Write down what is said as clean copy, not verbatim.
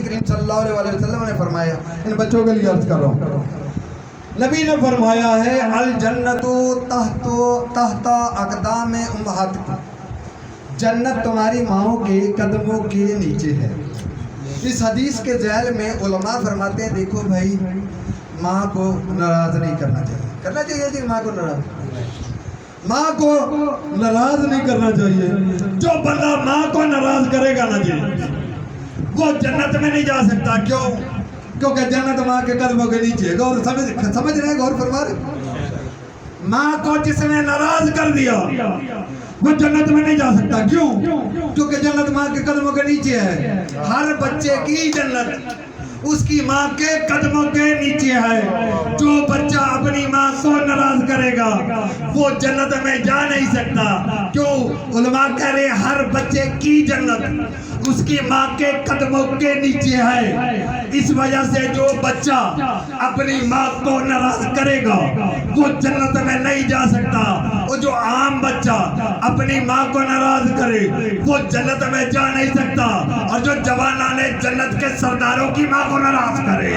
کریم صلی اللہ علیہ وسلم نے فرمایا، ان بچوں کے لیے عرض کر رہا ہوں، نبی نے فرمایا ہے الجنت تحت اقدام امہاتکم، جنت تمہاری ماؤں کے قدموں کے نیچے ہے۔ اس حدیث کے ذیل میں علماء فرماتے ہیں دیکھو بھائی، ماں کو ناراض نہیں کرنا چاہیے، کرنا چاہیے جی ماں کو ناراض نہیں کرنا چاہیے۔ جو بندہ ماں کو ناراض کرے گا نا جی، وہ جنت میں نہیں جا سکتا۔ کیوں؟ کیونکہ جنت ماں کے قدموں کے نیچے ہے۔ غور سمجھ رہے ہیں، غور فرما رہے؟ ماں کو جس نے ناراض کر دیا وہ جنت میں نہیں جا سکتا۔ کیوں؟ کیونکہ جنت ماں کے قدموں کے نیچے ہے۔ ہر بچے کی جنت اس کی ماں کے قدموں کے نیچے ہے۔ جو بچہ اپنی ماں کو ناراض کرے گا وہ جنت میں جا نہیں سکتا۔ کیوں؟ علماء کہہ رہے ہیں ہر بچے کی جنت اس کی ماں کے قدموں کے نیچے ہے۔ اس وجہ سے جو بچہ اپنی ماں کو ناراض کرے گا وہ جنت میں نہیں جا سکتا۔ وہ جو عام بچہ اپنی ماں کو ناراض کرے وہ جنت میں جا نہیں سکتا۔ اور جو جوانان جنت کے سرداروں کی ماں کو ناراض کرے